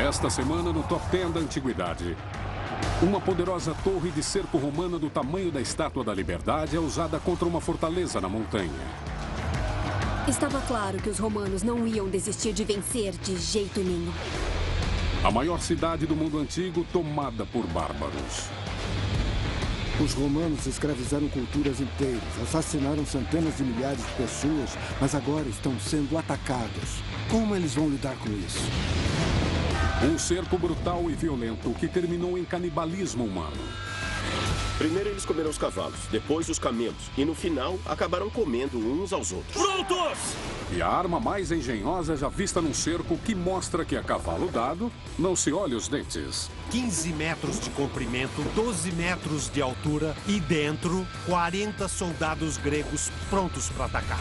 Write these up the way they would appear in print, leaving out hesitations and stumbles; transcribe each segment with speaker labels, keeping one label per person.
Speaker 1: Esta semana no Top 10 da Antiguidade. Uma poderosa torre de cerco romana do tamanho da Estátua da Liberdade é usada contra uma fortaleza na montanha.
Speaker 2: Estava claro que os romanos não iam desistir de vencer de jeito nenhum.
Speaker 1: A maior cidade do mundo antigo tomada por bárbaros.
Speaker 3: Os romanos escravizaram culturas inteiras, assassinaram centenas de milhares de pessoas, mas agora estão sendo atacados. Como eles vão lidar com isso?
Speaker 1: Um cerco brutal e violento que terminou em canibalismo humano.
Speaker 4: Primeiro eles comeram os cavalos, depois os camelos, e no final acabaram comendo uns aos outros.
Speaker 5: Prontos!
Speaker 1: E a arma mais engenhosa já vista num cerco que mostra que a cavalo dado não se olha os dentes.
Speaker 5: 15 metros de comprimento, 12 metros de altura e dentro 40 soldados gregos prontos para atacar.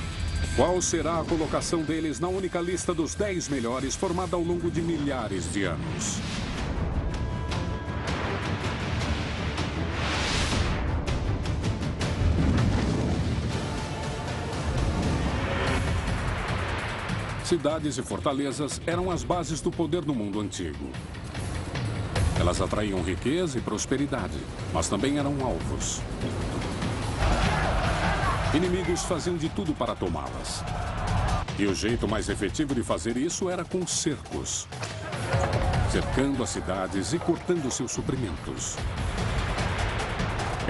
Speaker 1: Qual será a colocação deles na única lista dos 10 melhores formada ao longo de milhares de anos? Cidades e fortalezas eram as bases do poder no mundo antigo. Elas atraíam riqueza e prosperidade, mas também eram alvos. Inimigos faziam de tudo para tomá-las. E o jeito mais efetivo de fazer isso era com cercos, cercando as cidades e cortando seus suprimentos.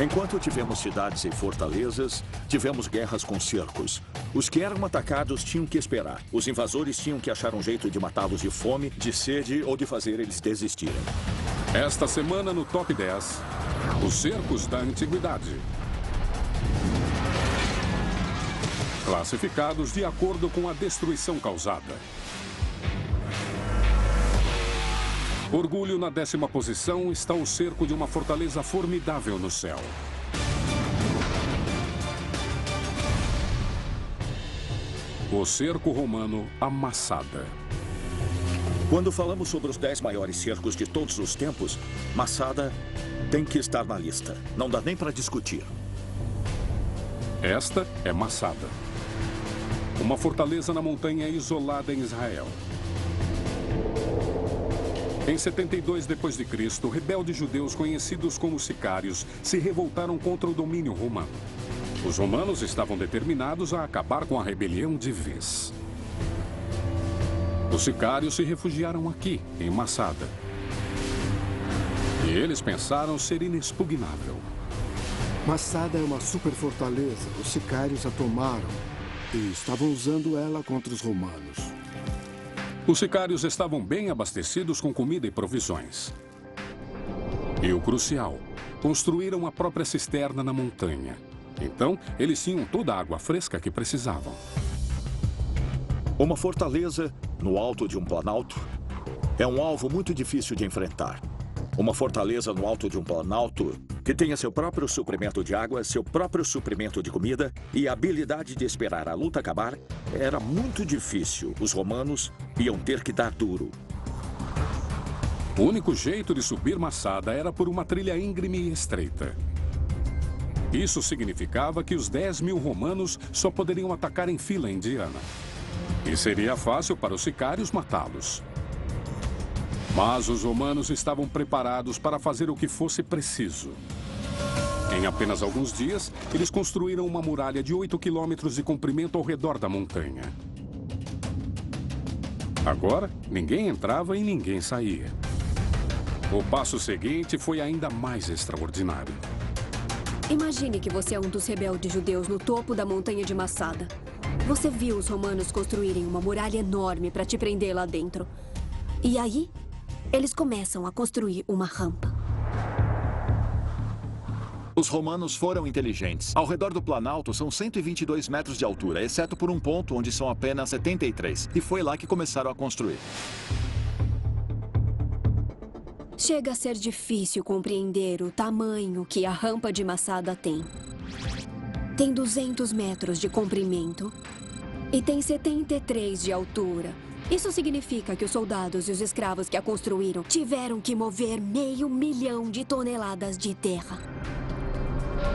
Speaker 6: Enquanto tivemos cidades e fortalezas, tivemos guerras com cercos. Os que eram atacados tinham que esperar. Os invasores tinham que achar um jeito de matá-los de fome, de sede ou de fazer eles desistirem.
Speaker 1: Esta semana no Top 10, os cercos da Antiguidade. Classificados de acordo com a destruição causada. Orgulho na 10ª posição está o cerco de uma fortaleza formidável no céu. O cerco romano, a Massada.
Speaker 6: Quando falamos sobre os 10 maiores cercos de todos os tempos, Massada tem que estar na lista. Não dá nem para discutir.
Speaker 1: Esta é Massada, uma fortaleza na montanha isolada em Israel. Em 72 d.C., rebeldes judeus conhecidos como sicários se revoltaram contra o domínio romano. Os romanos estavam determinados a acabar com a rebelião de vez. Os sicários se refugiaram aqui, em Massada. E eles pensaram ser inexpugnável.
Speaker 3: Massada é uma super fortaleza. Os sicários a tomaram e estavam usando ela contra os romanos.
Speaker 1: Os sicários estavam bem abastecidos com comida e provisões. E o crucial, construíram a própria cisterna na montanha. Então, eles tinham toda a água fresca que precisavam.
Speaker 6: Uma fortaleza no alto de um planalto é um alvo muito difícil de enfrentar. Uma fortaleza no alto de um planalto que tenha seu próprio suprimento de água, seu próprio suprimento de comida e a habilidade de esperar a luta acabar era muito difícil. Os romanos iam ter que dar duro.
Speaker 1: O único jeito de subir Massada era por uma trilha íngreme e estreita. Isso significava que os 10.000 romanos só poderiam atacar em fila indiana. E seria fácil para os sicários matá-los. Mas os romanos estavam preparados para fazer o que fosse preciso. Em apenas alguns dias, eles construíram uma muralha de 8 quilômetros de comprimento ao redor da montanha. Agora, ninguém entrava e ninguém saía. O passo seguinte foi ainda mais extraordinário.
Speaker 2: Imagine que você é um dos rebeldes judeus no topo da montanha de Massada. Você viu os romanos construírem uma muralha enorme para te prender lá dentro. E aí, eles começam a construir uma rampa.
Speaker 7: Os romanos foram inteligentes. Ao redor do Planalto são 122 metros de altura, exceto por um ponto onde são apenas 73. E foi lá que começaram a construir.
Speaker 2: Chega a ser difícil compreender o tamanho que a rampa de Massada tem. Tem 200 metros de comprimento e tem 73 de altura. Isso significa que os soldados e os escravos que a construíram tiveram que mover 500 mil de toneladas de terra.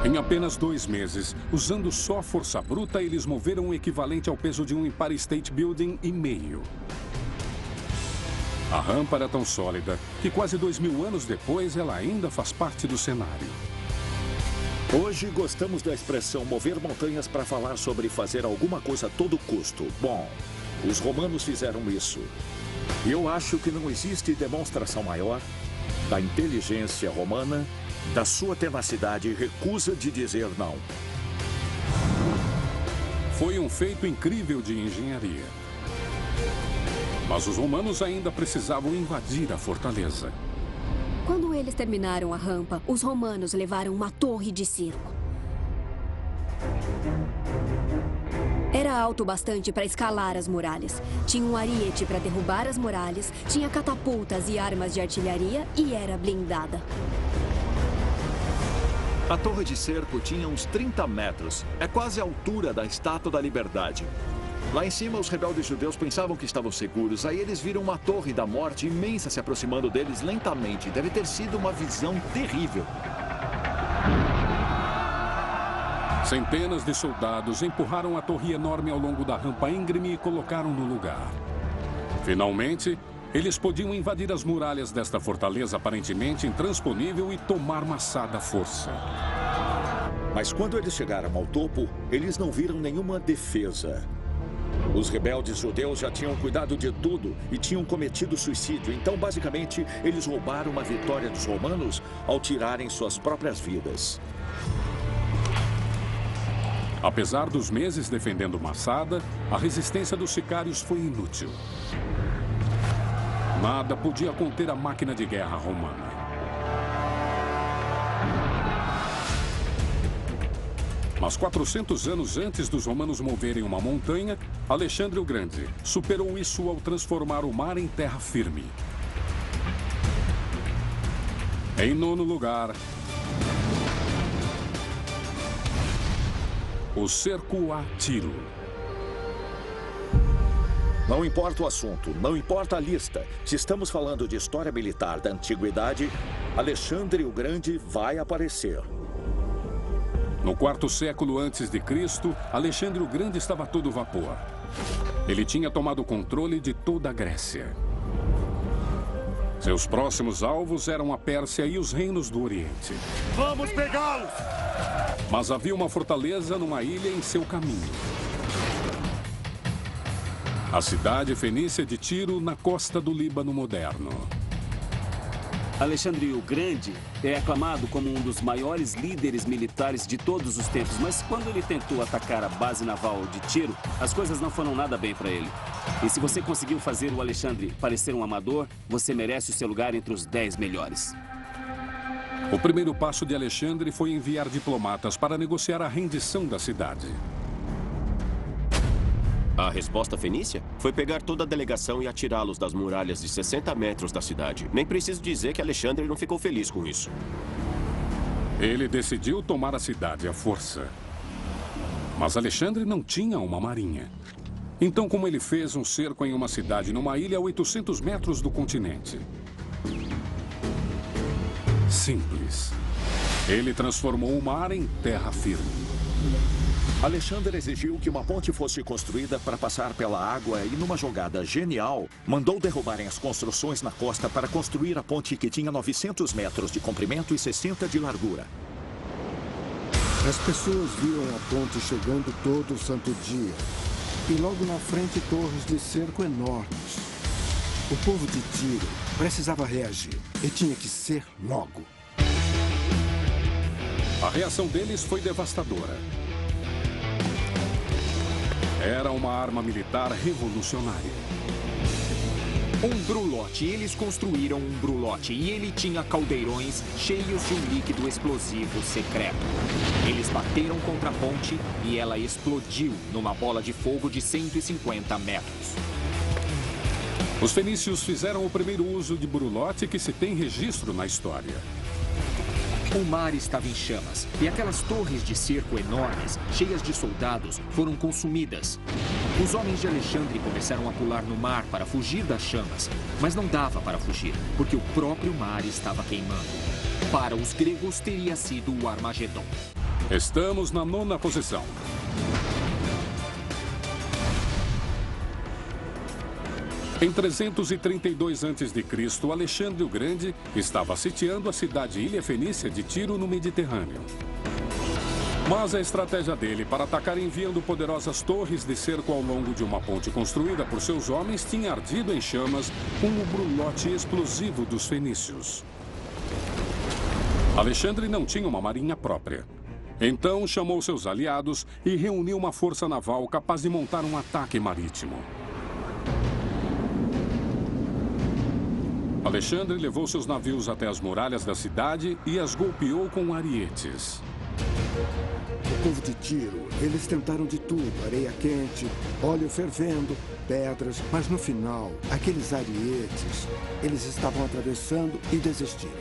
Speaker 1: Em apenas 2 meses, usando só força bruta, eles moveram o equivalente ao peso de um Empire State Building e meio. A rampa era tão sólida que quase 2000 anos depois ela ainda faz parte do cenário.
Speaker 6: Hoje gostamos da expressão mover montanhas para falar sobre fazer alguma coisa a todo custo. Bom, os romanos fizeram isso. E eu acho que não existe demonstração maior da inteligência romana, da sua tenacidade e recusa de dizer não.
Speaker 1: Foi um feito incrível de engenharia. Mas os romanos ainda precisavam invadir a fortaleza.
Speaker 2: Quando eles terminaram a rampa, os romanos levaram uma torre de circo. Era alto bastante para escalar as muralhas. Tinha um ariete para derrubar as muralhas, tinha catapultas e armas de artilharia e era blindada.
Speaker 7: A torre de cerco tinha uns 30 metros. É quase a altura da Estátua da Liberdade. Lá em cima, os rebeldes judeus pensavam que estavam seguros. Aí eles viram uma torre da morte imensa se aproximando deles lentamente. Deve ter sido uma visão terrível.
Speaker 1: Centenas de soldados empurraram a torre enorme ao longo da rampa íngreme e colocaram no lugar. Finalmente, eles podiam invadir as muralhas desta fortaleza aparentemente intransponível e tomar Massada à força.
Speaker 6: Mas quando eles chegaram ao topo, eles não viram nenhuma defesa. Os rebeldes judeus já tinham cuidado de tudo e tinham cometido suicídio. Então, basicamente, eles roubaram uma vitória dos romanos ao tirarem suas próprias vidas.
Speaker 1: Apesar dos meses defendendo Massada, a resistência dos sicários foi inútil. Nada podia conter a máquina de guerra romana. Mas 400 anos antes dos romanos moverem uma montanha, Alexandre o Grande superou isso ao transformar o mar em terra firme. Em nono lugar, o cerco a Tiro.
Speaker 6: Não importa o assunto, não importa a lista. Se estamos falando de história militar da antiguidade, Alexandre o Grande vai aparecer.
Speaker 1: No quarto século antes de Cristo, Alexandre o Grande estava a todo vapor. Ele tinha tomado o controle de toda a Grécia. Seus próximos alvos eram a Pérsia e os reinos do Oriente.
Speaker 5: Vamos pegá-los!
Speaker 1: Mas havia uma fortaleza numa ilha em seu caminho. A cidade fenícia de Tiro, na costa do Líbano moderno.
Speaker 8: Alexandre o Grande é aclamado como um dos maiores líderes militares de todos os tempos, mas quando ele tentou atacar a base naval de Tiro, as coisas não foram nada bem para ele. E se você conseguiu fazer o Alexandre parecer um amador, você merece o seu lugar entre os 10 melhores.
Speaker 1: O primeiro passo de Alexandre foi enviar diplomatas para negociar a rendição da cidade.
Speaker 4: A resposta fenícia foi pegar toda a delegação e atirá-los das muralhas de 60 metros da cidade. Nem preciso dizer que Alexandre não ficou feliz com isso.
Speaker 1: Ele decidiu tomar a cidade à força. Mas Alexandre não tinha uma marinha. Então, como ele fez um cerco em uma cidade numa ilha a 800 metros do continente? Simples. Ele transformou o mar em terra firme.
Speaker 6: Alexandre exigiu que uma ponte fosse construída para passar pela água e, numa jogada genial, mandou derrubarem as construções na costa para construir a ponte que tinha 900 metros de comprimento e 60 de largura.
Speaker 3: As pessoas viam a ponte chegando todo santo dia. E logo na frente, torres de cerco enormes. O povo de Tiro precisava reagir. E tinha que ser logo.
Speaker 1: A reação deles foi devastadora. Era uma arma militar revolucionária.
Speaker 9: Um brulote. Eles construíram um brulote e ele tinha caldeirões cheios de um líquido explosivo secreto. Eles bateram contra a ponte e ela explodiu numa bola de fogo de 150 metros.
Speaker 1: Os fenícios fizeram o primeiro uso de brulote que se tem registro na história.
Speaker 9: O mar estava em chamas e aquelas torres de cerco enormes, cheias de soldados, foram consumidas. Os homens de Alexandre começaram a pular no mar para fugir das chamas, mas não dava para fugir, porque o próprio mar estava queimando. Para os gregos, teria sido o Armagedon.
Speaker 1: Estamos na 9ª posição. Em 332 a.C., Alexandre o Grande estava sitiando a cidade-ilha fenícia de Tiro, no Mediterrâneo. Mas a estratégia dele para atacar enviando poderosas torres de cerco ao longo de uma ponte construída por seus homens tinha ardido em chamas com o brulote explosivo dos fenícios. Alexandre não tinha uma marinha própria. Então chamou seus aliados e reuniu uma força naval capaz de montar um ataque marítimo. Alexandre levou seus navios até as muralhas da cidade e as golpeou com arietes.
Speaker 3: O povo de Tiro, eles tentaram de tudo, areia quente, óleo fervendo, pedras, mas no final, aqueles arietes, eles estavam atravessando e desistiram.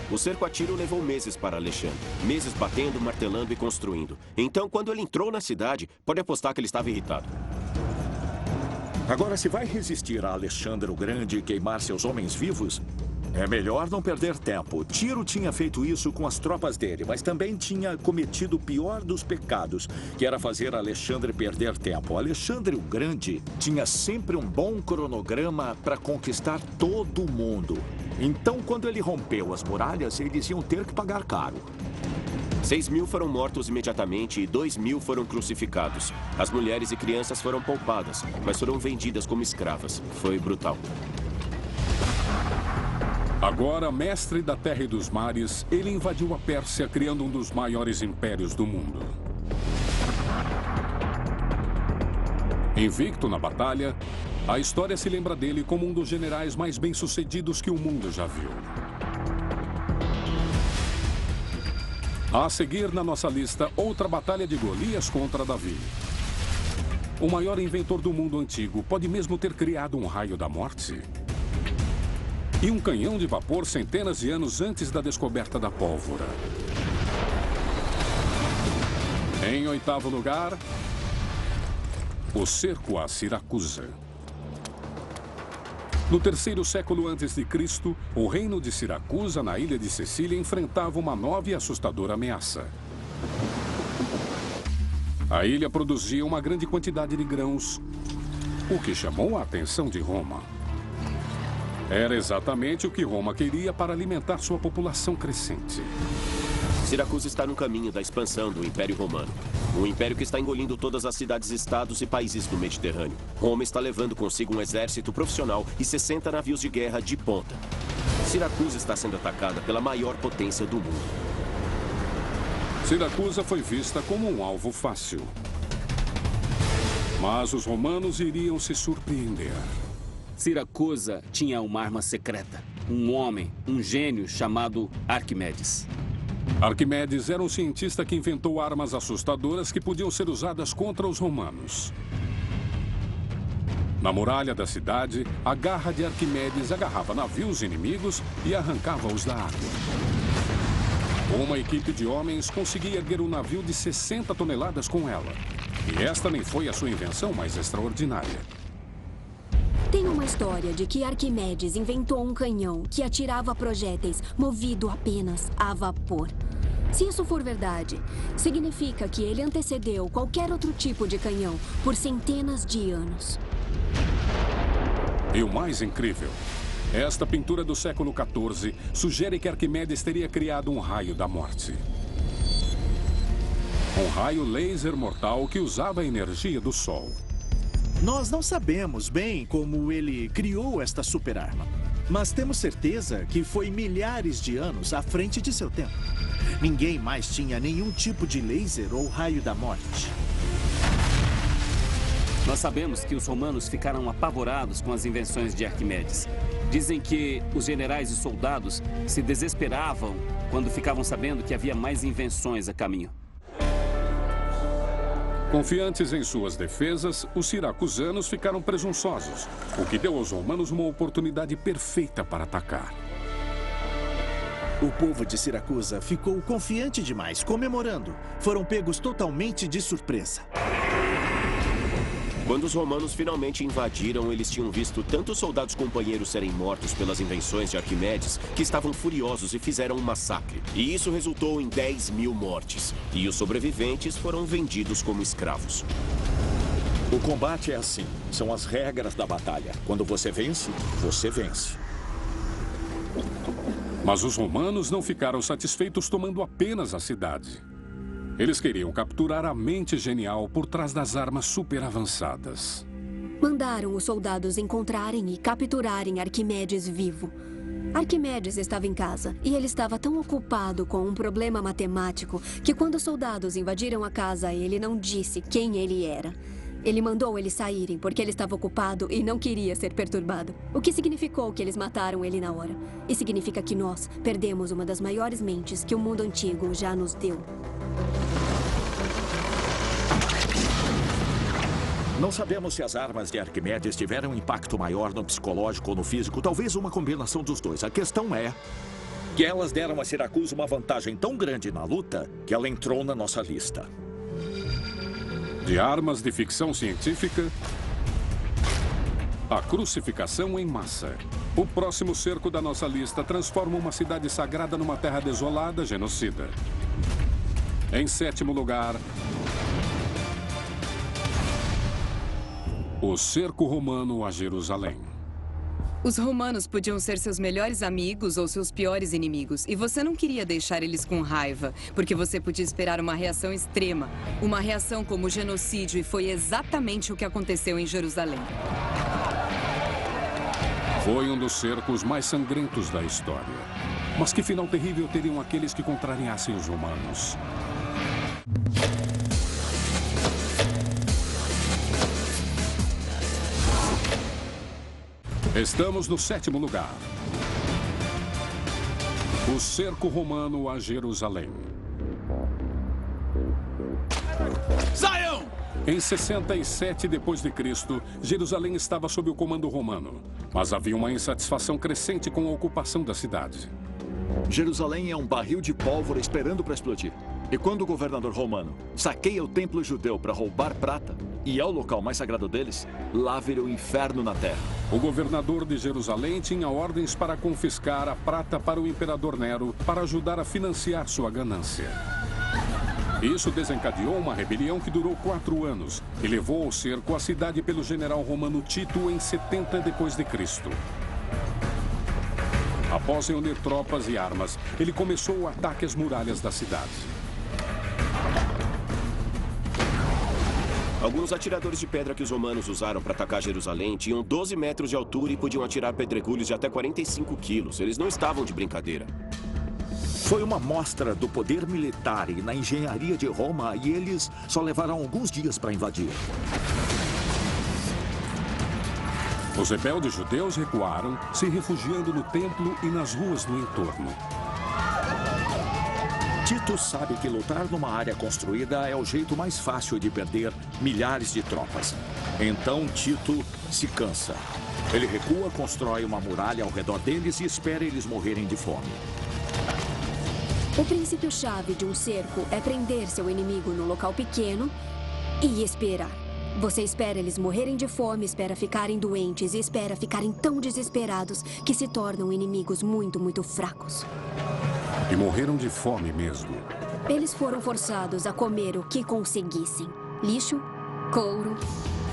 Speaker 4: O cerco a Tiro levou meses para Alexandre. Meses batendo, martelando e construindo. Então, quando ele entrou na cidade, pode apostar que ele estava irritado.
Speaker 6: Agora, se vai resistir a Alexandre o Grande e queimar seus homens vivos, é melhor não perder tempo. Tiro tinha feito isso com as tropas dele, mas também tinha cometido o pior dos pecados, que era fazer Alexandre perder tempo. Alexandre o Grande tinha sempre um bom cronograma para conquistar todo o mundo. Então, quando ele rompeu as muralhas, eles iam ter que pagar caro.
Speaker 4: 6.000 foram mortos imediatamente e 2.000 foram crucificados. As mulheres e crianças foram poupadas, mas foram vendidas como escravas. Foi brutal.
Speaker 1: Agora, mestre da terra e dos mares, ele invadiu a Pérsia, criando um dos maiores impérios do mundo. Invicto na batalha, a história se lembra dele como um dos generais mais bem-sucedidos que o mundo já viu. A seguir na nossa lista, outra batalha de Golias contra Davi. O maior inventor do mundo antigo pode mesmo ter criado um raio da morte? E um canhão de vapor centenas de anos antes da descoberta da pólvora. Em 8º lugar, o cerco a Siracusa. No 3º século a.C., o reino de Siracusa, na ilha de Sicília, enfrentava uma nova e assustadora ameaça. A ilha produzia uma grande quantidade de grãos, o que chamou a atenção de Roma. Era exatamente o que Roma queria para alimentar sua população crescente.
Speaker 4: Siracusa está no caminho da expansão do Império Romano. Um império que está engolindo todas as cidades-estados e países do Mediterrâneo. Roma está levando consigo um exército profissional e 60 navios de guerra de ponta. Siracusa está sendo atacada pela maior potência do mundo.
Speaker 1: Siracusa foi vista como um alvo fácil. Mas os romanos iriam se surpreender.
Speaker 8: Siracusa tinha uma arma secreta. Um homem, um gênio chamado Arquimedes.
Speaker 1: Arquimedes era um cientista que inventou armas assustadoras que podiam ser usadas contra os romanos. Na muralha da cidade, a garra de Arquimedes agarrava navios inimigos e arrancava-os da água. Uma equipe de homens conseguia erguer um navio de 60 toneladas com ela. E esta nem foi a sua invenção mais extraordinária.
Speaker 2: Tem uma história de que Arquimedes inventou um canhão que atirava projéteis movido apenas a vapor. Se isso for verdade, significa que ele antecedeu qualquer outro tipo de canhão por centenas de anos.
Speaker 1: E o mais incrível, esta pintura do século XIV sugere que Arquimedes teria criado um raio da morte. Um raio laser mortal que usava a energia do Sol.
Speaker 10: Nós não sabemos bem como ele criou esta superarma, mas temos certeza que foi milhares de anos à frente de seu tempo. Ninguém mais tinha nenhum tipo de laser ou raio da morte.
Speaker 8: Nós sabemos que os romanos ficaram apavorados com as invenções de Arquimedes. Dizem que os generais e soldados se desesperavam quando ficavam sabendo que havia mais invenções a caminho.
Speaker 1: Confiantes em suas defesas, os siracusanos ficaram presunçosos, o que deu aos romanos uma oportunidade perfeita para atacar.
Speaker 10: O povo de Siracusa ficou confiante demais, comemorando. Foram pegos totalmente de surpresa.
Speaker 4: Quando os romanos finalmente invadiram, eles tinham visto tantos soldados companheiros serem mortos pelas invenções de Arquimedes que estavam furiosos e fizeram um massacre. E isso resultou em 10.000 mortes. E os sobreviventes foram vendidos como escravos.
Speaker 6: O combate é assim. São as regras da batalha. Quando você vence, você vence.
Speaker 1: Mas os romanos não ficaram satisfeitos tomando apenas a cidade. Eles queriam capturar a mente genial por trás das armas super avançadas.
Speaker 2: Mandaram os soldados encontrarem e capturarem Arquimedes vivo. Arquimedes estava em casa e ele estava tão ocupado com um problema matemático que quando os soldados invadiram a casa, ele não disse quem ele era. Ele mandou eles saírem porque ele estava ocupado e não queria ser perturbado. O que significou que eles mataram ele na hora. E significa que nós perdemos uma das maiores mentes que o mundo antigo já nos deu.
Speaker 6: Não sabemos se as armas de Arquimedes tiveram um impacto maior no psicológico ou no físico. Talvez uma combinação dos dois. A questão é que elas deram a Siracusa uma vantagem tão grande na luta que ela entrou na nossa lista.
Speaker 1: De armas de ficção científica, a crucificação em massa. O próximo cerco da nossa lista transforma uma cidade sagrada numa terra desolada, genocida. Em 7º lugar, o cerco romano a Jerusalém.
Speaker 11: Os romanos podiam ser seus melhores amigos ou seus piores inimigos. E você não queria deixar eles com raiva, porque você podia esperar uma reação extrema. Uma reação como o genocídio, e foi exatamente o que aconteceu em Jerusalém.
Speaker 1: Foi um dos cercos mais sangrentos da história. Mas que final terrível teriam aqueles que contrariassem os romanos? Estamos no 7º lugar. O cerco romano a Jerusalém.
Speaker 7: Saiam!
Speaker 1: Em 67 d.C., Jerusalém estava sob o comando romano. Mas havia uma insatisfação crescente com a ocupação da cidade.
Speaker 7: Jerusalém é um barril de pólvora esperando para explodir. E quando o governador romano saqueia o templo judeu para roubar prata, e é o local mais sagrado deles, lá vira o inferno na terra.
Speaker 1: O governador de Jerusalém tinha ordens para confiscar a prata para o imperador Nero para ajudar a financiar sua ganância. Isso desencadeou uma rebelião que durou 4 anos e levou ao cerco a cidade pelo general romano Tito em 70 d.C. Após reunir tropas e armas, ele começou o ataque às muralhas da cidade.
Speaker 4: Alguns atiradores de pedra que os romanos usaram para atacar Jerusalém tinham 12 metros de altura e podiam atirar pedregulhos de até 45 quilos. Eles não estavam de brincadeira.
Speaker 6: Foi uma mostra do poder militar e na engenharia de Roma e eles só levaram alguns dias para invadir.
Speaker 1: Os rebeldes judeus recuaram, se refugiando no templo e nas ruas do entorno.
Speaker 6: Tito sabe que lutar numa área construída é o jeito mais fácil de perder milhares de tropas. Então Tito se cansa. Ele recua, constrói uma muralha ao redor deles e espera eles morrerem de fome.
Speaker 2: O princípio-chave de um cerco é prender seu inimigo num local pequeno e esperar. Você espera eles morrerem de fome, espera ficarem doentes e espera ficarem tão desesperados que se tornam inimigos muito, muito fracos.
Speaker 1: E morreram de fome mesmo.
Speaker 2: Eles foram forçados a comer o que conseguissem. Lixo, couro.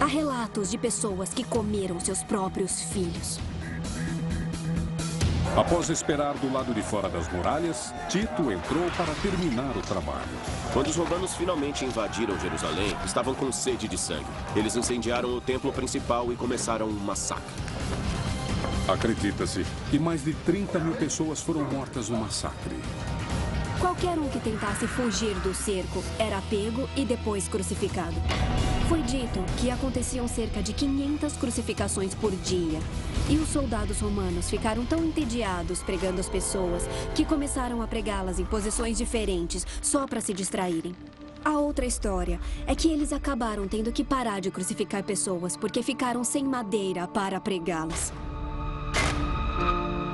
Speaker 2: Há relatos de pessoas que comeram seus próprios filhos.
Speaker 1: Após esperar do lado de fora das muralhas, Tito entrou para terminar o trabalho.
Speaker 4: Quando os romanos finalmente invadiram Jerusalém, estavam com sede de sangue. Eles incendiaram o templo principal e começaram um massacre.
Speaker 1: Acredita-se que mais de 30 mil pessoas foram mortas no massacre.
Speaker 2: Qualquer um que tentasse fugir do cerco era pego e depois crucificado. Foi dito que aconteciam cerca de 500 crucificações por dia. E os soldados romanos ficaram tão entediados pregando as pessoas que começaram a pregá-las em posições diferentes só para se distraírem. A outra história é que eles acabaram tendo que parar de crucificar pessoas porque ficaram sem madeira para pregá-las.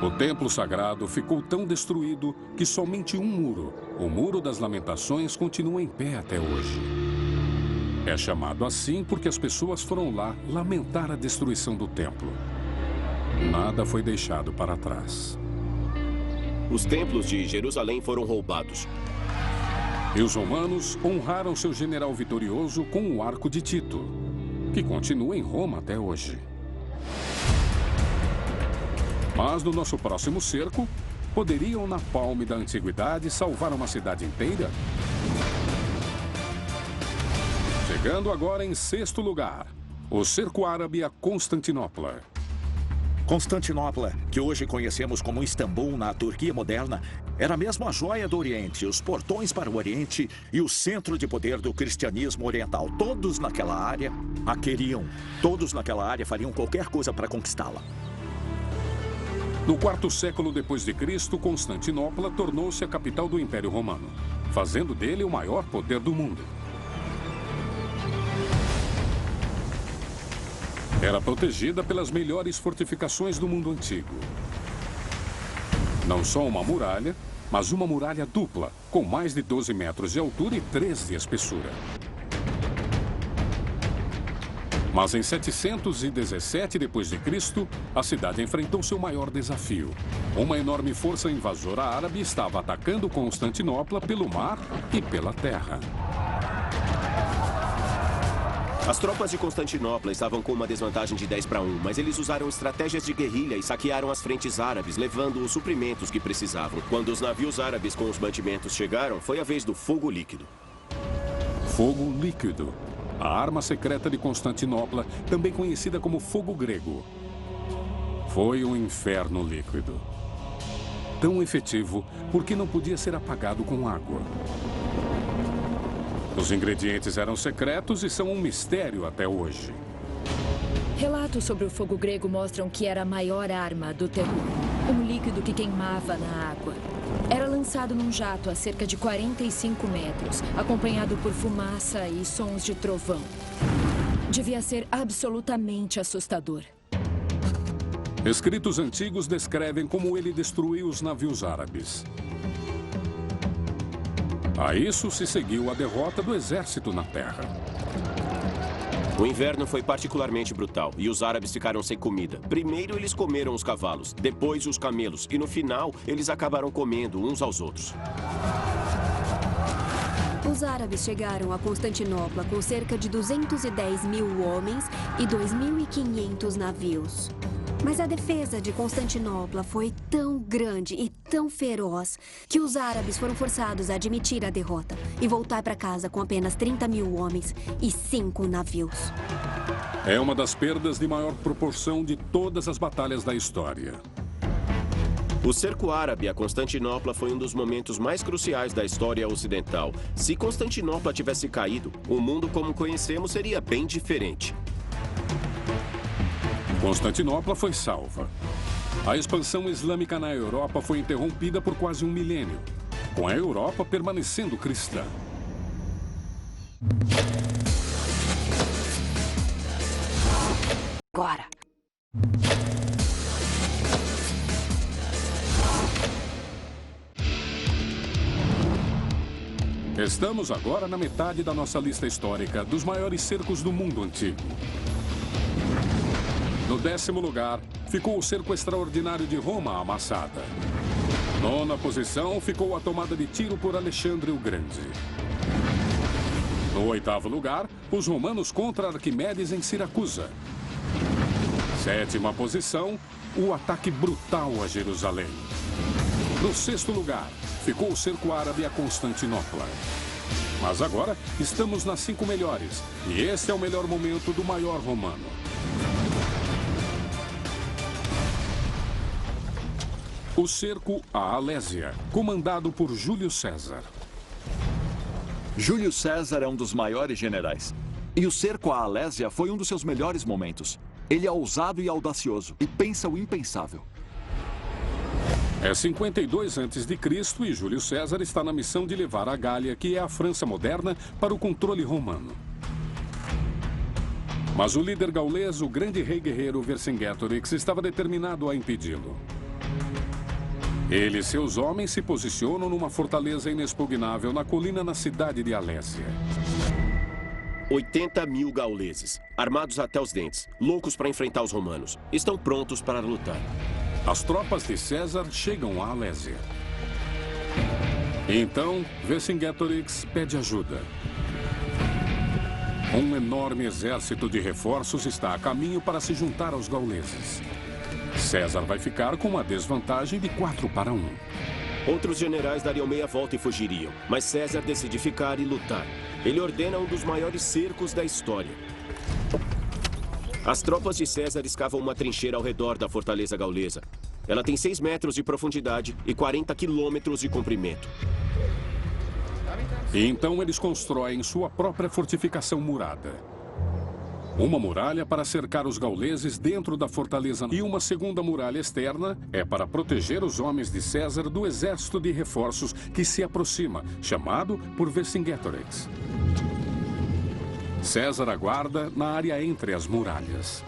Speaker 1: O templo sagrado ficou tão destruído que somente um muro, o Muro das Lamentações, continua em pé até hoje. É chamado assim porque as pessoas foram lá lamentar a destruição do templo. Nada foi deixado para trás.
Speaker 4: Os templos de Jerusalém foram roubados.
Speaker 1: E os romanos honraram seu general vitorioso com o arco de Tito. que continua em Roma até hoje. Mas no nosso próximo cerco, poderia o napalm da antiguidade salvar uma cidade inteira? Chegando agora em 6º lugar, o cerco árabe a Constantinopla.
Speaker 6: Constantinopla, que hoje conhecemos como Istambul na Turquia moderna, era mesmo a joia do Oriente, os portões para o Oriente e o centro de poder do cristianismo oriental. Todos naquela área a queriam. Todos naquela área fariam qualquer coisa para conquistá-la.
Speaker 1: No 4º século depois de Cristo, Constantinopla tornou-se a capital do Império Romano, fazendo dele o maior poder do mundo. Era protegida pelas melhores fortificações do mundo antigo. Não só uma muralha, mas uma muralha dupla, com mais de 12 metros de altura e 3 de espessura. Mas em 717 d.C., a cidade enfrentou seu maior desafio. Uma enorme força invasora árabe estava atacando Constantinopla pelo mar e pela terra.
Speaker 4: As tropas de Constantinopla estavam com uma desvantagem de 10-1, mas eles usaram estratégias de guerrilha e saquearam as frentes árabes, levando os suprimentos que precisavam. Quando os navios árabes com os mantimentos chegaram, foi a vez do fogo líquido.
Speaker 1: Fogo líquido. A arma secreta de Constantinopla, também conhecida como fogo grego. Foi um inferno líquido. Tão efetivo porque não podia ser apagado com água. Os ingredientes eram secretos e são um mistério até hoje.
Speaker 12: Relatos sobre o fogo grego mostram que era a maior arma do terror. Um líquido que queimava na água. Era lançado num jato a cerca de 45 metros, acompanhado por fumaça e sons de trovão. Devia ser absolutamente assustador.
Speaker 1: Escritos antigos descrevem como ele destruiu os navios árabes. A isso se seguiu a derrota do exército na terra.
Speaker 4: O inverno foi particularmente brutal e os árabes ficaram sem comida. Primeiro eles comeram os cavalos, depois os camelos e no final eles acabaram comendo uns aos outros.
Speaker 2: Os árabes chegaram a Constantinopla com cerca de 210 mil homens e 2.500 navios. Mas a defesa de Constantinopla foi tão grande e tão feroz que os árabes foram forçados a admitir a derrota e voltar para casa com apenas 30 mil homens e 5 navios.
Speaker 1: É uma das perdas de maior proporção de todas as batalhas da história.
Speaker 4: O cerco árabe a Constantinopla foi um dos momentos mais cruciais da história ocidental. Se Constantinopla tivesse caído, o mundo como conhecemos seria bem diferente.
Speaker 1: Constantinopla foi salva. A expansão islâmica na Europa foi interrompida por quase um milênio, com a Europa permanecendo cristã.
Speaker 2: Agora.
Speaker 1: Estamos agora na metade da nossa lista histórica dos maiores cercos do mundo antigo. No 10º lugar, ficou o cerco extraordinário de Roma amassada. Nona posição ficou a tomada de Tiro por Alexandre o Grande. No 8º lugar, os romanos contra Arquimedes em Siracusa. 7ª posição, o ataque brutal a Jerusalém. No 6º lugar, ficou o cerco árabe a Constantinopla. Mas agora estamos nas 5 melhores, e esse é o melhor momento do maior romano. O cerco à Alésia, comandado por Júlio César.
Speaker 7: Júlio César é um dos maiores generais. E o cerco à Alésia foi um dos seus melhores momentos. Ele é ousado e audacioso e pensa o impensável.
Speaker 1: É 52 a.C. e Júlio César está na missão de levar a Gália, que é a França moderna, para o controle romano. Mas o líder gaulês, o grande rei guerreiro Vercingetorix, estava determinado a impedi-lo. Ele e seus homens se posicionam numa fortaleza inexpugnável na colina na cidade de Alésia.
Speaker 4: 80 mil gauleses, armados até os dentes, loucos para enfrentar os romanos, estão prontos para lutar.
Speaker 1: As tropas de César chegam a Alésia. Então, Vercingetorix pede ajuda. Um enorme exército de reforços está a caminho para se juntar aos gauleses. César vai ficar com uma desvantagem de 4-1.
Speaker 4: Outros generais dariam meia volta e fugiriam, mas César decide ficar e lutar. Ele ordena um dos maiores cercos da história. As tropas de César escavam uma trincheira ao redor da fortaleza gaulesa. Ela tem 6 metros de profundidade e 40 quilômetros de comprimento.
Speaker 1: E então eles constroem sua própria fortificação murada. Uma muralha para cercar os gauleses dentro da fortaleza e uma segunda muralha externa é para proteger os homens de César do exército de reforços que se aproxima, chamado por Vercingetorix. César aguarda na área entre as muralhas.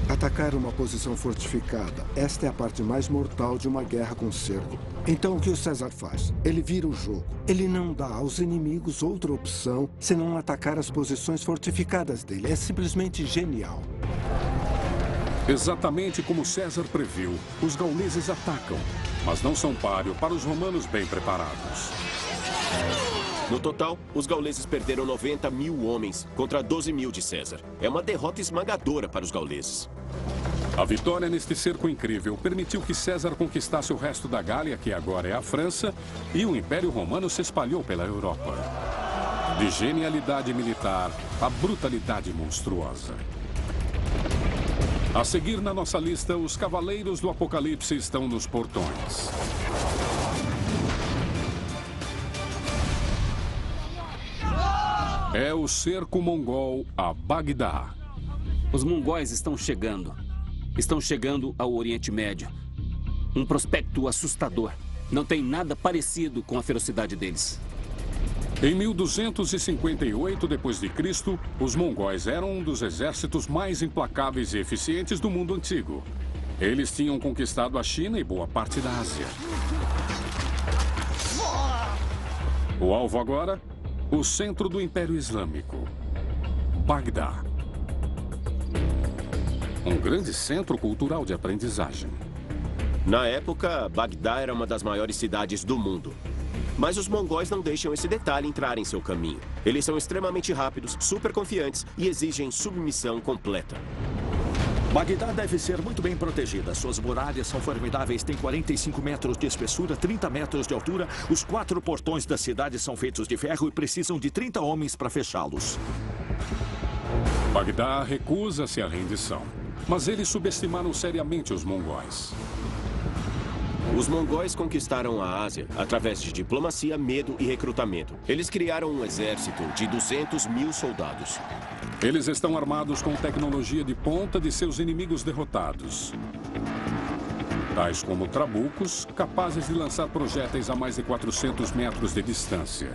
Speaker 3: Atacar uma posição fortificada. Esta é a parte mais mortal de uma guerra com cerco. Então o que o César faz? Ele vira o jogo. Ele não dá aos inimigos outra opção senão atacar as posições fortificadas dele. É simplesmente genial.
Speaker 1: Exatamente como César previu, os gauleses atacam, mas não são páreo para os romanos bem preparados.
Speaker 4: No total, os gauleses perderam 90 mil homens contra 12 mil de César. É uma derrota esmagadora para os gauleses.
Speaker 1: A vitória neste cerco incrível permitiu que César conquistasse o resto da Gália, que agora é a França, e o Império Romano se espalhou pela Europa. De genialidade militar a brutalidade monstruosa. A seguir na nossa lista, os Cavaleiros do Apocalipse estão nos portões. É o cerco mongol a Bagdá.
Speaker 8: Os mongóis estão chegando. Estão chegando ao Oriente Médio. Um prospecto assustador. Não tem nada parecido com a ferocidade deles.
Speaker 1: Em 1258 d.C., os mongóis eram um dos exércitos mais implacáveis e eficientes do mundo antigo. Eles tinham conquistado a China e boa parte da Ásia. O alvo agora? O centro do Império Islâmico, Bagdá. Um grande centro cultural de aprendizagem.
Speaker 4: Na época, Bagdá era uma das maiores cidades do mundo. Mas os mongóis não deixam esse detalhe entrar em seu caminho. Eles são extremamente rápidos, super confiantes e exigem submissão completa.
Speaker 6: Bagdá deve ser muito bem protegida. Suas muralhas são formidáveis, têm 45 metros de espessura, 30 metros de altura. Os 4 portões da cidade são feitos de ferro e precisam de 30 homens para fechá-los.
Speaker 1: Bagdá recusa-se à rendição, mas eles subestimaram seriamente os mongóis.
Speaker 4: Os mongóis conquistaram a Ásia através de diplomacia, medo e recrutamento. Eles criaram um exército de 200 mil soldados.
Speaker 1: Eles estão armados com tecnologia de ponta de seus inimigos derrotados. Tais como trabucos, capazes de lançar projéteis a mais de 400 metros de distância.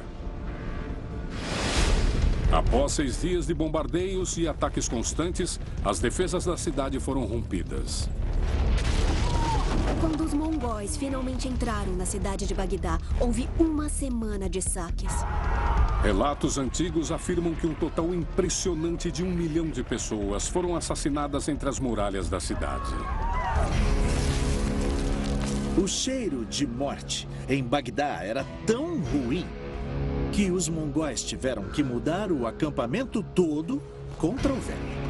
Speaker 1: Após 6 dias de bombardeios e ataques constantes, as defesas da cidade foram rompidas.
Speaker 2: Quando os mongóis finalmente entraram na cidade de Bagdá, houve uma semana de saques.
Speaker 1: Relatos antigos afirmam que um total impressionante de 1 milhão de pessoas foram assassinadas entre as muralhas da cidade.
Speaker 10: O cheiro de morte em Bagdá era tão ruim que os mongóis tiveram que mudar o acampamento todo contra o velho.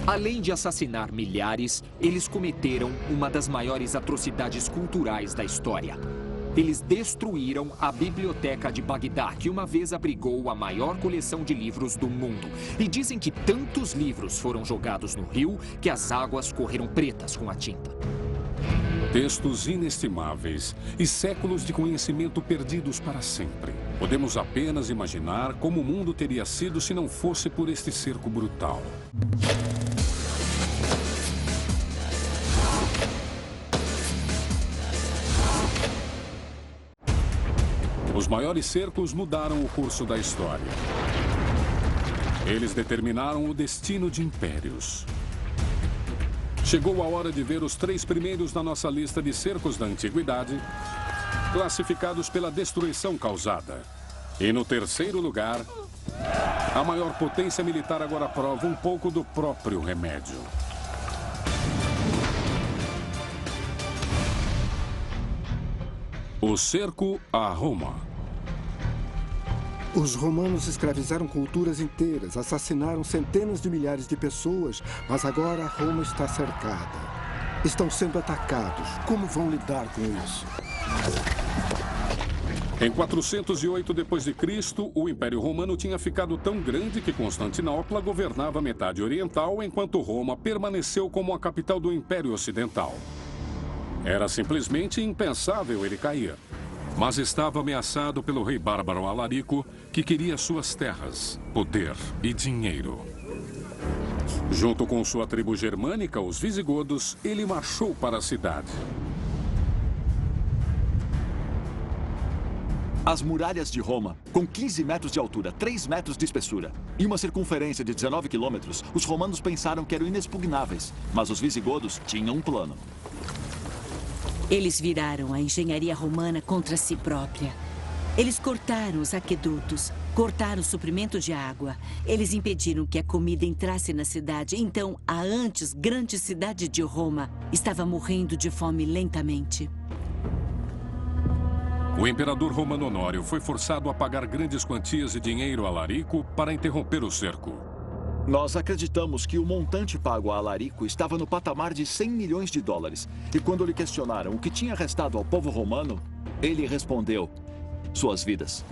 Speaker 9: Além de assassinar milhares, eles cometeram uma das maiores atrocidades culturais da história. Eles destruíram a biblioteca de Bagdá, que uma vez abrigou a maior coleção de livros do mundo. E dizem que tantos livros foram jogados no rio que as águas correram pretas com a tinta.
Speaker 1: Textos inestimáveis e séculos de conhecimento perdidos para sempre. Podemos apenas imaginar como o mundo teria sido se não fosse por este cerco brutal. Os maiores cercos mudaram o curso da história. Eles determinaram o destino de impérios. Chegou a hora de ver os 3 primeiros na nossa lista de cercos da antiguidade, classificados pela destruição causada. E no terceiro lugar, a maior potência militar agora prova um pouco do próprio remédio. O cerco a Roma.
Speaker 3: Os romanos escravizaram culturas inteiras, assassinaram centenas de milhares de pessoas, mas agora Roma está cercada. Estão sendo atacados. Como vão lidar com isso?
Speaker 1: Em 408 d.C., o Império Romano tinha ficado tão grande que Constantinopla governava a metade oriental, enquanto Roma permaneceu como a capital do Império Ocidental. Era simplesmente impensável ele cair. Mas estava ameaçado pelo rei bárbaro Alarico, que queria suas terras, poder e dinheiro. Junto com sua tribo germânica, os visigodos, ele marchou para a cidade.
Speaker 7: As muralhas de Roma, com 15 metros de altura, 3 metros de espessura e uma circunferência de 19 quilômetros, os romanos pensaram que eram inexpugnáveis, mas os visigodos tinham um plano.
Speaker 13: Eles viraram a engenharia romana contra si própria. Eles cortaram os aquedutos, cortaram o suprimento de água. Eles impediram que a comida entrasse na cidade. Então, a antes grande cidade de Roma estava morrendo de fome lentamente.
Speaker 1: O imperador romano Honório foi forçado a pagar grandes quantias de dinheiro a Alarico para interromper o cerco.
Speaker 7: Nós acreditamos que o montante pago a Alarico estava no patamar de 100 milhões de dólares. E quando lhe questionaram o que tinha restado ao povo romano, ele respondeu: suas vidas.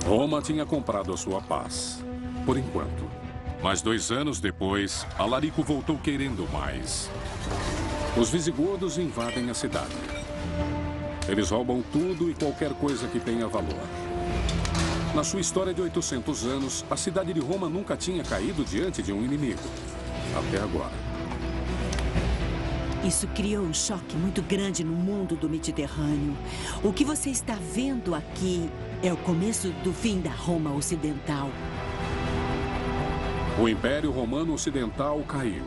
Speaker 1: Roma tinha comprado a sua paz, por enquanto. Mas 2 anos depois, Alarico voltou querendo mais. Os visigodos invadem a cidade. Eles roubam tudo e qualquer coisa que tenha valor. Na sua história de 800 anos, a cidade de Roma nunca tinha caído diante de um inimigo. Até agora.
Speaker 13: Isso criou um choque muito grande no mundo do Mediterrâneo. O que você está vendo aqui é o começo do fim da Roma Ocidental.
Speaker 1: O Império Romano Ocidental caiu.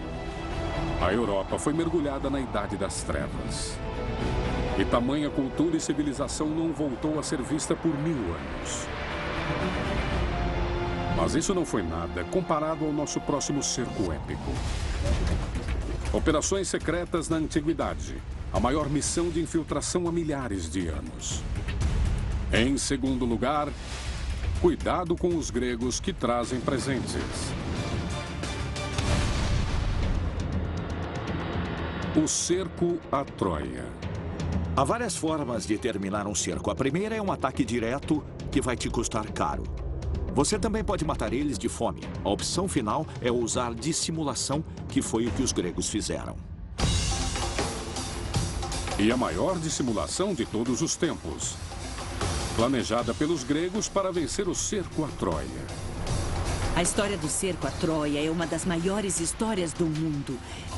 Speaker 1: A Europa foi mergulhada na Idade das Trevas. E tamanha cultura e civilização não voltou a ser vista por 1000 anos. Mas isso não foi nada comparado ao nosso próximo cerco épico. Operações secretas na antiguidade. A maior missão de infiltração há milhares de anos. Em segundo lugar, cuidado com os gregos que trazem presentes. O cerco a Troia.
Speaker 6: Há várias formas de terminar um cerco. A primeira é um ataque direto que vai te custar caro. Você também pode matar eles de fome. A opção final é usar dissimulação, que foi o que os gregos fizeram.
Speaker 1: E a maior dissimulação de todos os tempos. Planejada pelos gregos para vencer o cerco a Troia.
Speaker 13: A história do cerco a Troia é uma das maiores histórias do mundo.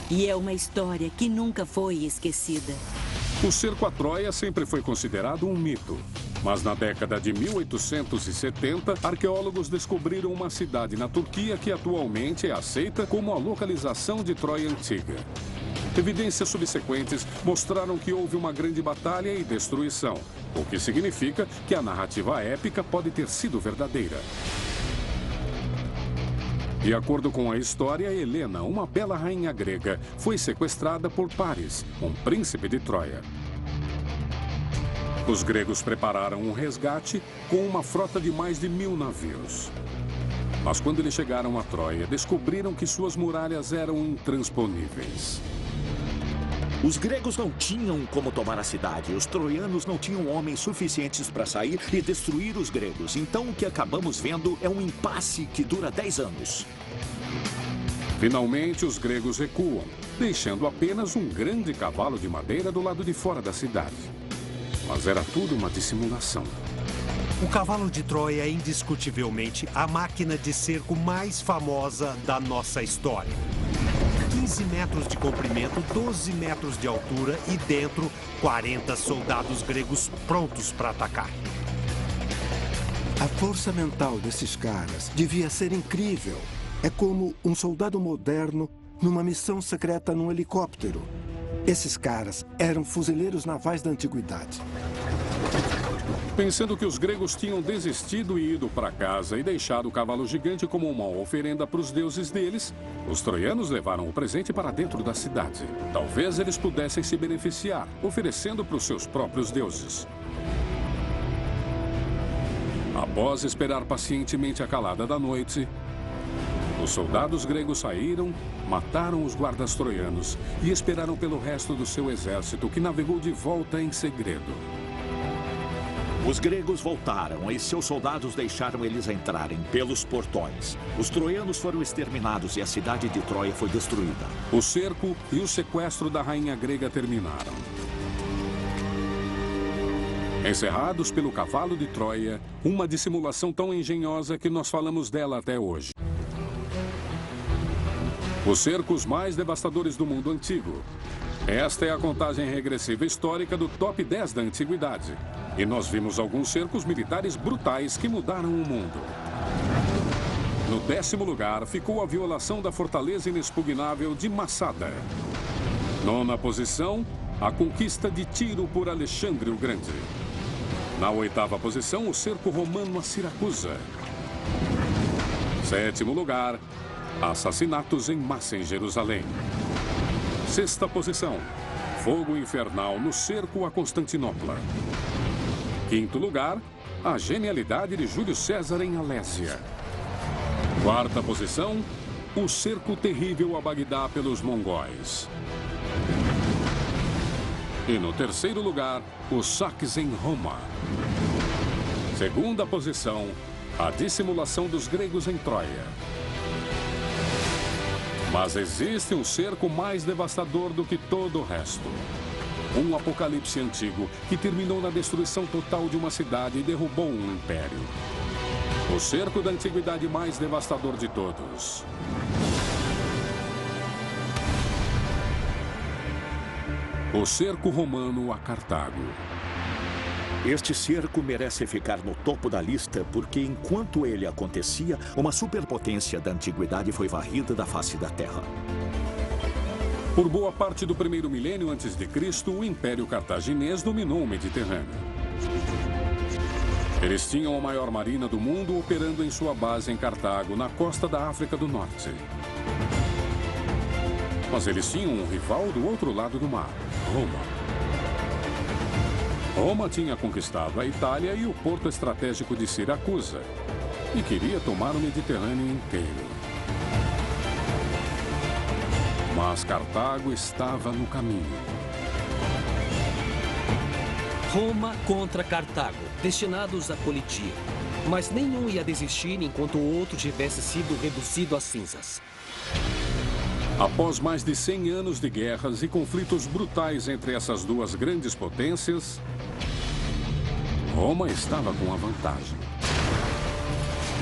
Speaker 13: E é uma história que nunca foi esquecida.
Speaker 1: O cerco a Troia sempre foi considerado um mito. Mas na década de 1870, arqueólogos descobriram uma cidade na Turquia que atualmente é aceita como a localização de Troia Antiga. Evidências subsequentes mostraram que houve uma grande batalha e destruição, o que significa que a narrativa épica pode ter sido verdadeira. De acordo com a história, Helena, uma bela rainha grega, foi sequestrada por Paris, um príncipe de Troia. Os gregos prepararam um resgate com uma frota de mais de 1000 navios. Mas quando eles chegaram a Troia, descobriram que suas muralhas eram intransponíveis.
Speaker 6: Os gregos não tinham como tomar a cidade. Os troianos não tinham homens suficientes para sair e destruir os gregos. Então, o que acabamos vendo é um impasse que dura 10 anos.
Speaker 1: Finalmente, os gregos recuam, deixando apenas um grande cavalo de madeira do lado de fora da cidade. Mas era tudo uma dissimulação.
Speaker 5: O cavalo de Troia é indiscutivelmente a máquina de cerco mais famosa da nossa história. 15 metros de comprimento, 12 metros de altura e dentro 40 soldados gregos prontos para atacar.
Speaker 3: A força mental desses caras devia ser incrível. É como um soldado moderno numa missão secreta num helicóptero. Esses caras eram fuzileiros navais da antiguidade.
Speaker 1: Pensando que os gregos tinham desistido e ido para casa e deixado o cavalo gigante como uma oferenda para os deuses deles, os troianos levaram o presente para dentro da cidade. Talvez eles pudessem se beneficiar, oferecendo para os seus próprios deuses. A Após esperar pacientemente a calada da noite, os soldados gregos saíram, mataram os guardas troianos e esperaram pelo resto do seu exército, que navegou de volta em segredo.
Speaker 6: Os gregos voltaram e seus soldados deixaram eles entrarem pelos portões. Os troianos foram exterminados e a cidade de Troia foi destruída.
Speaker 1: O cerco e o sequestro da rainha grega terminaram. Encerrados pelo cavalo de Troia, uma dissimulação tão engenhosa que nós falamos dela até hoje. Os cercos mais devastadores do mundo antigo. Esta é a contagem regressiva histórica do top 10 da antiguidade. E nós vimos alguns cercos militares brutais que mudaram o mundo. No 10º lugar ficou a violação da fortaleza inexpugnável de Massada. 9ª posição, a conquista de Tiro por Alexandre o Grande. Na 8ª posição, o cerco romano a Siracusa. 7º lugar, assassinatos em massa em Jerusalém. 6ª posição, fogo infernal no cerco a Constantinopla. 5º lugar, a genialidade de Júlio César em Alésia. 4ª posição, o cerco terrível a Bagdá pelos mongóis. E no 3º lugar, os saques em Roma. 2ª posição, a dissimulação dos gregos em Troia. Mas existe um cerco mais devastador do que todo o resto. Um apocalipse antigo que terminou na destruição total de uma cidade e derrubou um império. O cerco da antiguidade mais devastador de todos. O cerco romano a Cartago.
Speaker 6: Este cerco merece ficar no topo da lista porque, enquanto ele acontecia, uma superpotência da antiguidade foi varrida da face da Terra.
Speaker 1: Por boa parte do primeiro milênio antes de Cristo, o Império Cartaginês dominou o Mediterrâneo. Eles tinham a maior marina do mundo operando em sua base em Cartago, na costa da África do Norte. Mas eles tinham um rival do outro lado do mar, Roma. Roma tinha conquistado a Itália e o porto estratégico de Siracusa e queria tomar o Mediterrâneo inteiro. Mas Cartago estava no caminho.
Speaker 14: Roma contra Cartago, destinados a colidir. Mas nenhum ia desistir enquanto o outro tivesse sido reduzido a cinzas.
Speaker 1: Após mais de 100 anos de guerras e conflitos brutais entre essas duas grandes potências, Roma estava com a vantagem.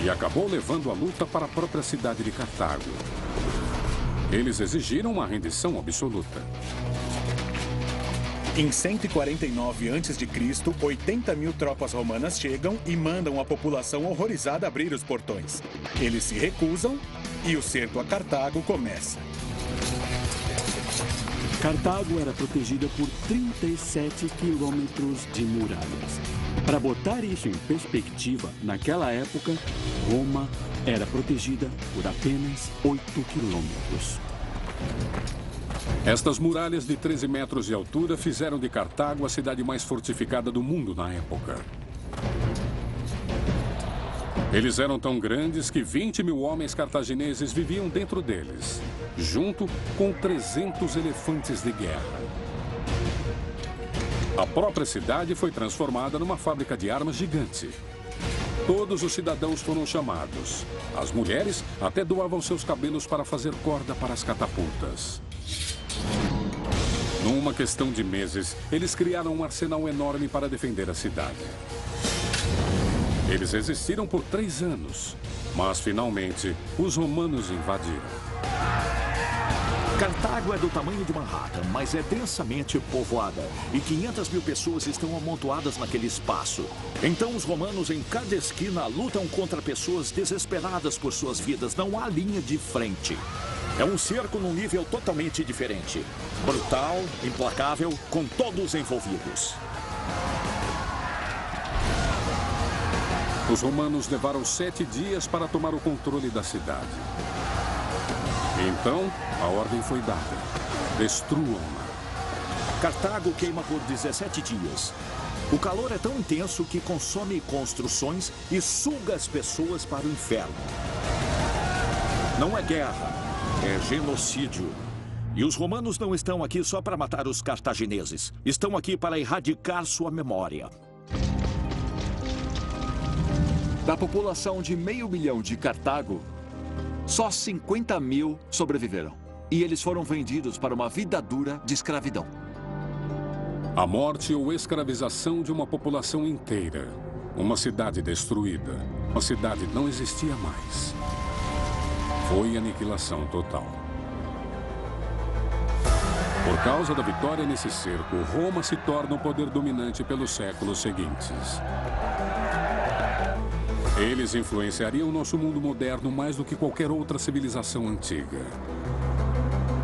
Speaker 1: E acabou levando a luta para a própria cidade de Cartago. Eles exigiram uma rendição absoluta.
Speaker 15: Em 149 a.C., 80 mil tropas romanas chegam e mandam a população horrorizada abrir os portões. Eles se recusam e o cerco a Cartago começa.
Speaker 16: Cartago era protegida por 37 quilômetros de muralhas. Para botar isso em perspectiva, naquela época, Roma era protegida por apenas 8 quilômetros.
Speaker 1: Estas muralhas de 13 metros de altura fizeram de Cartago a cidade mais fortificada do mundo na época. Eles eram tão grandes que 20 mil homens cartagineses viviam dentro deles, junto com 300 elefantes de guerra. A própria cidade foi transformada numa fábrica de armas gigante. Todos os cidadãos foram chamados. As mulheres até doavam seus cabelos para fazer corda para as catapultas. Numa questão de meses, eles criaram um arsenal enorme para defender a cidade. Eles resistiram por 3 anos, mas finalmente os romanos invadiram.
Speaker 6: Cartago é do tamanho de Manhattan, mas é densamente povoada. E 500 mil pessoas estão amontoadas naquele espaço. Então os romanos em cada esquina lutam contra pessoas desesperadas por suas vidas. Não há linha de frente. É um cerco num nível totalmente diferente. Brutal, implacável, com todos envolvidos.
Speaker 1: Os romanos levaram 7 dias para tomar o controle da cidade. Então, a ordem foi dada. Destruam-na.
Speaker 6: Cartago queima por 17 dias. O calor é tão intenso que consome construções e suga as pessoas para o inferno. Não é guerra, é genocídio. E os romanos não estão aqui só para matar os cartagineses. Estão aqui para erradicar sua memória.
Speaker 7: Da população de 500 mil de Cartago, só 50 mil sobreviveram. E eles foram vendidos para uma vida dura de escravidão.
Speaker 1: A morte ou escravização de uma população inteira. Uma cidade destruída. Uma cidade não existia mais. Foi aniquilação total. Por causa da vitória nesse cerco, Roma se torna o poder dominante pelos séculos seguintes. Eles influenciariam nosso mundo moderno mais do que qualquer outra civilização antiga.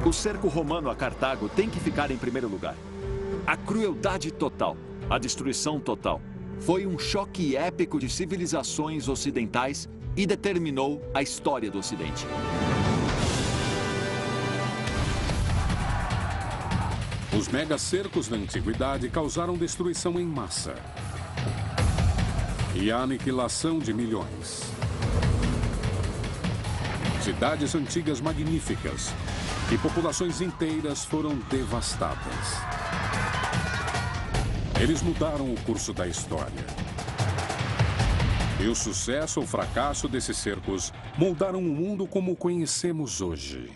Speaker 7: O cerco romano a Cartago tem que ficar em primeiro lugar. A crueldade total, a destruição total, foi um choque épico de civilizações ocidentais e determinou a história do Ocidente.
Speaker 1: Os megacercos da antiguidade causaram destruição em massa e a aniquilação de milhões. Cidades antigas magníficas e populações inteiras foram devastadas. Eles mudaram o curso da história. E o sucesso ou fracasso desses cercos moldaram o mundo como o conhecemos hoje.